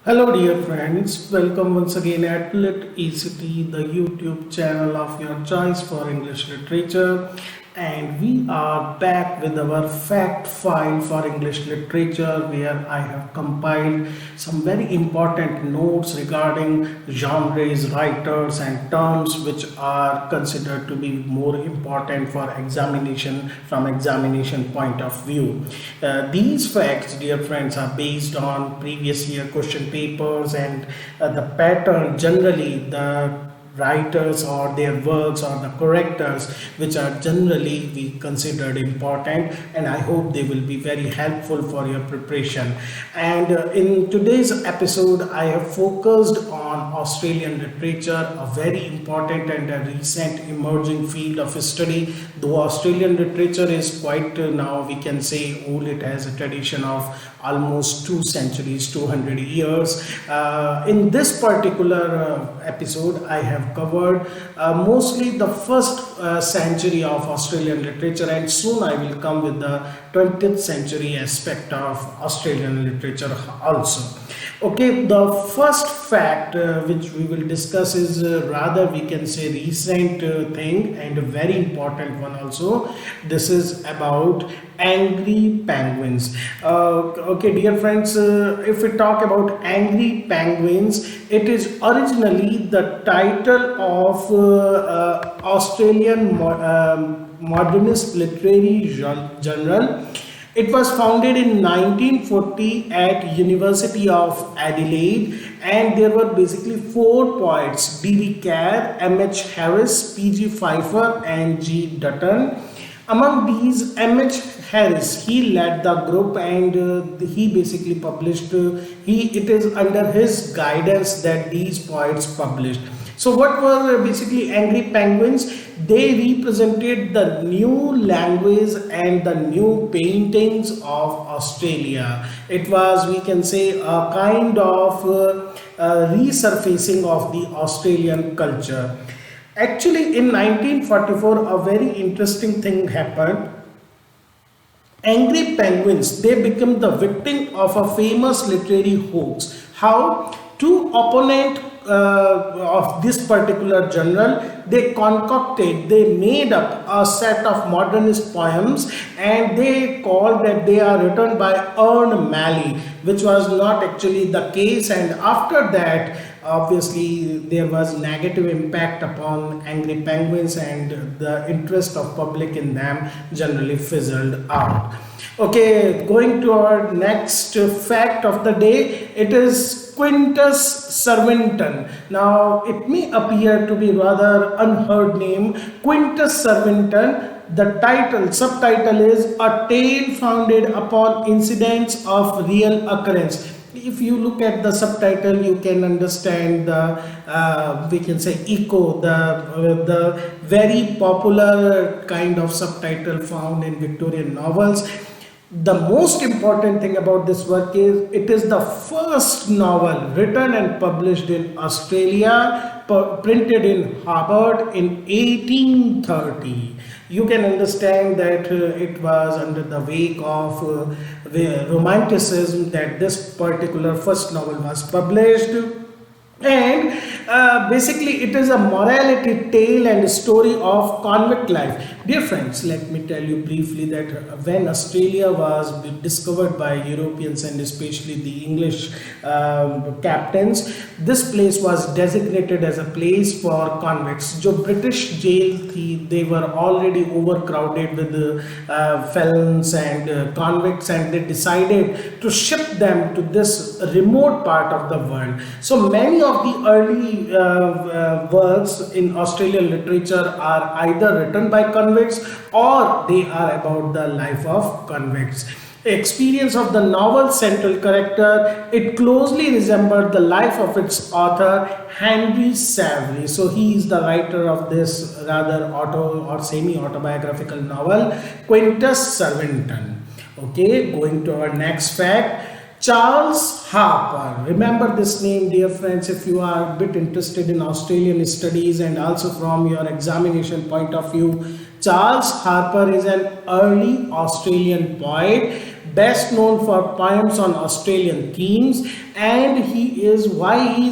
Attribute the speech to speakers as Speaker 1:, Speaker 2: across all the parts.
Speaker 1: Hello dear friends, welcome once again at Lit ECT, the YouTube channel of your choice for English literature, and we are back with our fact file for English literature where I have compiled some very important notes regarding genres, writers and terms which are considered to be more important for examination from examination point of view. These facts, dear friends, are based on previous year question papers and the pattern generally the writers or their works or the correctors which are generally we considered important, and I hope they will be very helpful for your preparation. And in today's episode I have focused on Australian literature, a very important and a recent emerging field of study. Though Australian literature is quite now we can say old, it has a tradition of almost 2 centuries, 200 years. In this particular episode I have covered mostly the first century of Australian literature, and soon I will come with the 20th century aspect of Australian literature also. Okay, the first fact which we will discuss is rather we can say recent thing and a very important one also. This is about angry penguins. Okay, dear friends, if we talk about angry penguins, it is originally the title of Australian modernist literary journal. It was founded in 1940 at University of Adelaide, and there were basically four poets: D.B. Kerr, M.H. Harris, P.G. Pfeiffer and G. Dutton. Among these, M.H. Harris, he led the group, and he basically published, it is under his guidance that these poets published. So what were basically angry penguins? They represented the new language and the new paintings of Australia. It was, we can say, a kind of resurfacing of the Australian culture. Actually, in 1944, a very interesting thing happened. Angry penguins, they became the victim of a famous literary hoax. How? Two opponent of this particular journal, they made up a set of modernist poems, and they called that they are written by Ern Malley, which was not actually the case. And after that, obviously there was negative impact upon angry penguins, and the interest of public in them generally fizzled out. Okay, going to our next fact of the day, it is Quintus Servinton. Now it may appear to be rather unheard name. Quintus Servinton, the subtitle is A Tale Founded Upon Incidents of Real Occurrence. If you look at the subtitle, you can understand the we can say echo, the very popular kind of subtitle found in Victorian novels. The most important thing about this work is it is the first novel written and published in Australia, printed in HARPUR in 1830. You can understand that it was under the wake of the Romanticism that this particular first novel was published. And basically it is a morality tale and story of convict life. Dear friends, let me tell you briefly that when Australia was discovered by Europeans and especially the English captains, this place was designated as a place for convicts. जो British jail थी, they were already overcrowded with felons and convicts, and they decided to ship them to this remote part of the world. So many of the early works in Australian literature are either written by convicts or they are about the life of convicts. The experience of the novel's central character, it closely resembled the life of its author, Henry Savory. So he is the writer of this rather auto or semi-autobiographical novel, Quintus Servinton. Okay, going to our next fact. Charles Harpur. Remember this name, dear friends, if you are a bit interested in Australian studies and also from your examination point of view. Charles Harpur is an early Australian poet best known for poems on Australian themes, and he is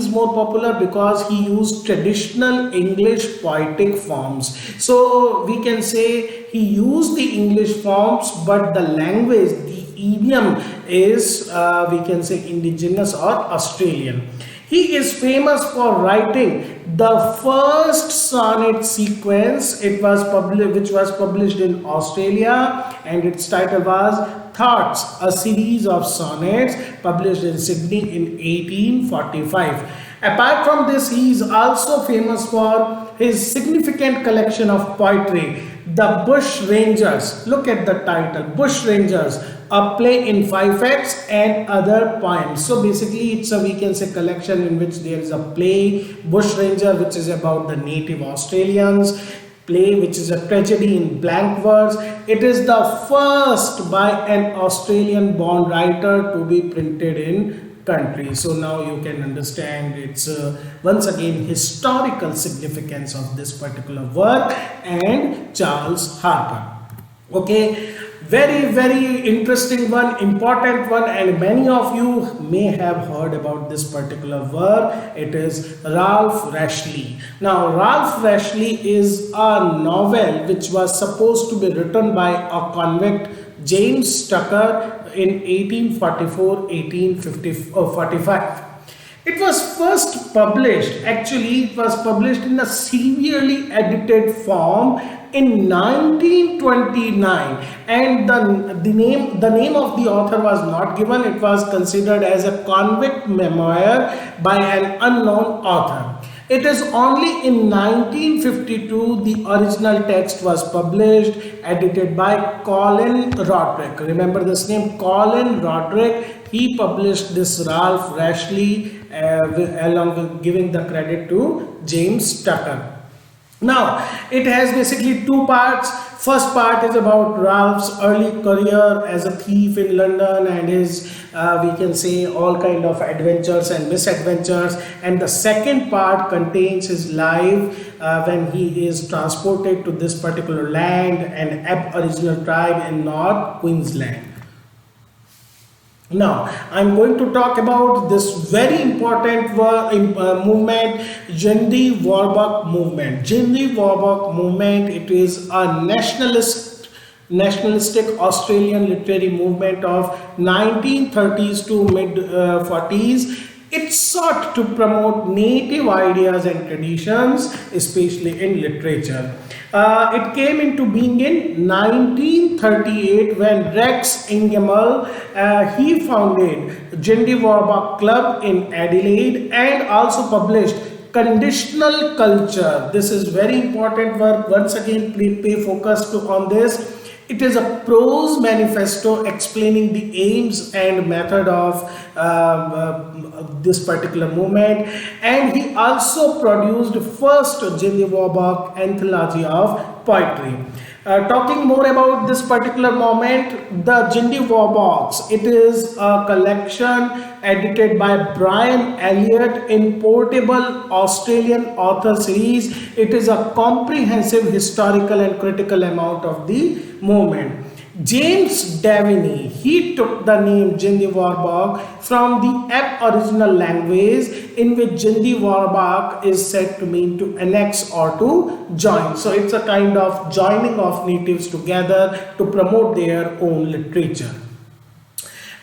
Speaker 1: more popular because he used traditional English poetic forms. So we can say he used the English forms, but the language, the idiom is we can say indigenous or Australian. He is famous for writing the first sonnet sequence. It was published, which was published in Australia, and its title was Thoughts, a series of sonnets, published in Sydney in 1845. Apart from this, he is also famous for his significant collection of poetry, The Bush Rangers. Look at the title, Bush Rangers, a play in 5 acts and other poems. So basically it's a, we can say, collection in which there is a play, Bush Ranger, which is about the native Australians, play which is a tragedy in blank verse. It is the first by an Australian born writer to be printed in country. So now you can understand its once again historical significance of this particular work and Charles Harpur. Okay, very interesting one, important one, and many of you may have heard about this particular work. It is Ralph Rashley. Now Ralph Rashley is a novel which was supposed to be written by a convict, James Tucker, in 1844-1845. It was first published, actually it was published in a severely edited form in 1929, and the name of the author was not given. It was considered as a convict memoir by an unknown author. It is only in 1952 the original text was published, edited by Colin Roderick. Remember this name, Colin Roderick. He published this Ralph Rashley along with giving the credit to James Tucker. Now it has basically 2 parts. First part is about Ralph's early career as a thief in London and his we can say all kind of adventures and misadventures, and the second part contains his life when he is transported to this particular land, an Aboriginal tribe in North Queensland. Now I'm going to talk about this very important movement, Jindyworobak Movement. Jindyworobak Movement, it is a nationalistic Australian literary movement of 1930s to mid 40s. It sought to promote native ideas and traditions, especially in literature. It came into being in 1938 when Rex Ingemal he founded Jindyworobak Club in Adelaide and also published Conditional Culture. This is very important work. Once again, pay focus on this. It is a prose manifesto explaining the aims and method of this particular movement, and he also produced first Jindyworobak anthology of poetry. Talking more about this particular moment, the Jindyworobaks, it is a collection edited by Brian Elliott in Portable Australian Author Series. It is a comprehensive historical and critical account of the movement. James Daveney, he took the name Jindyworobak from the Aboriginal language, in which Jindyworobak is said to mean to annex or to join. So it's a kind of joining of natives together to promote their own literature.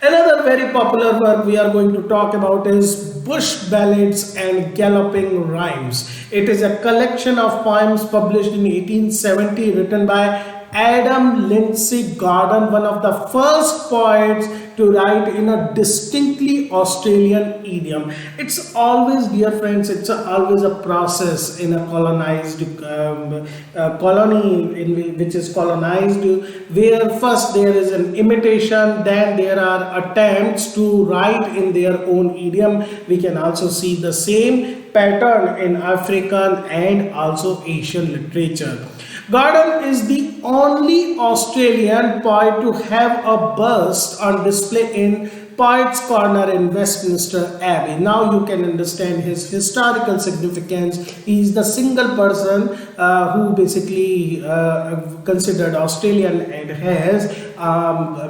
Speaker 1: Another very popular work we are going to talk about is Bush Ballads and Galloping Rhymes. It is a collection of poems published in 1870, written by Adam Lindsay Gordon, one of the first poets to write in a distinctly Australian idiom. It's always, dear friends, it's always a process in a colonized colony which is colonized, where first there is an imitation, then there are attempts to write in their own idiom. We can also see the same pattern in African and also Asian literature. Gordon is the only Australian poet to have a bust on display in Poets Corner in Westminster Abbey. Now you can understand his historical significance. He is the single person who basically considered Australian and has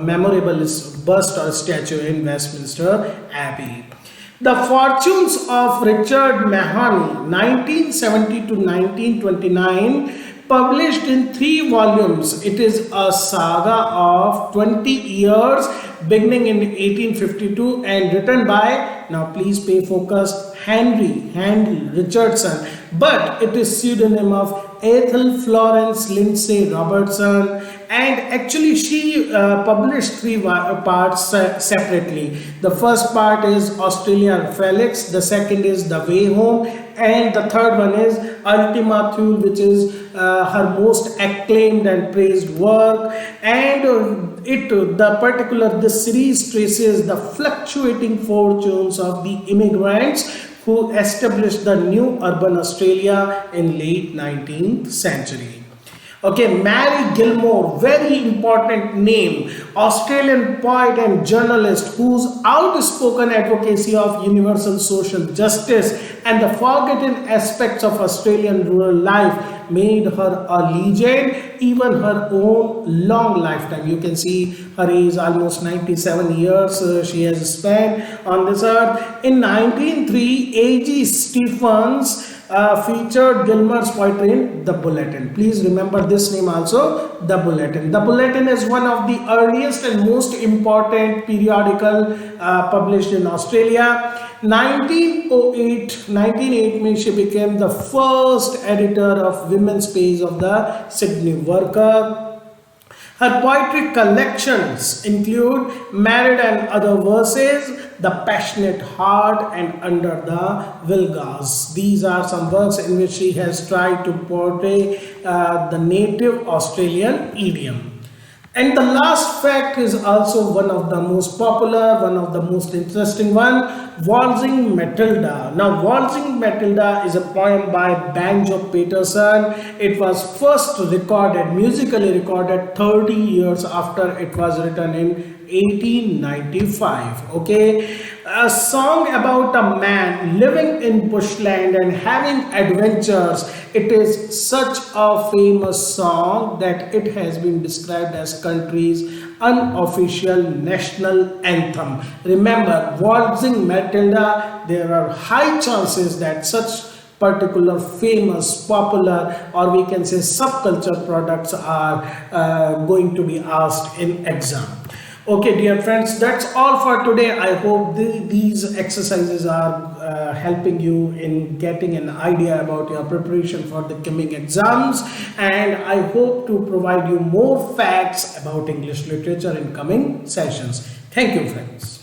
Speaker 1: memorable bust or statue in Westminster Abbey. The Fortunes of Richard Mahoney, 1970 to 1929, published in 3 volumes. It is a saga of 20 years, beginning in 1852 and written by, now please pay focus, Henry Richardson, but it is pseudonym of Ethel Florence Lindsay Robertson, and actually she published 3 parts separately. The first part is Australia Felix, the second is The Way Home, and the third one is Ultima Thule, which is her most acclaimed and praised work. And this series traces the fluctuating fortunes of the immigrants who established the new urban Australia in late 19th century. Okay, Mary Gilmore, very important name, Australian poet and journalist whose outspoken advocacy of universal social justice and the forgotten aspects of Australian rural life made her a legend, even her own long lifetime. You can see her age, almost 97 years she has spent on this earth. In 1903, A.G. Stephens featured Gilmore's poetry in The Bulletin. Please remember this name also, The Bulletin. The Bulletin is one of the earliest and most important periodical published in Australia. 1908 she became the first editor of women's page of the Sydney Worker. Her poetry collections include Married and Other Verses, The Passionate Heart, and Under the Vilgas. These are some works in which she has tried to portray the native Australian idiom. And the last fact is also one of the most popular, one of the most interesting one, Waltzing Matilda. Now, Waltzing Matilda is a poem by Banjo Peterson. It was first recorded, musically recorded 30 years after it was written in 1895. Okay, a song about a man living in bushland and having adventures. It is such a famous song that it has been described as country's unofficial national anthem. Remember, Waltzing Matilda, there are high chances that such particular famous, popular, or we can say subculture products are going to be asked in exam. Okay, dear friends, that's all for today. I hope these exercises are helping you in getting an idea about your preparation for the coming exams, and I hope to provide you more facts about English literature in coming sessions. Thank you, friends.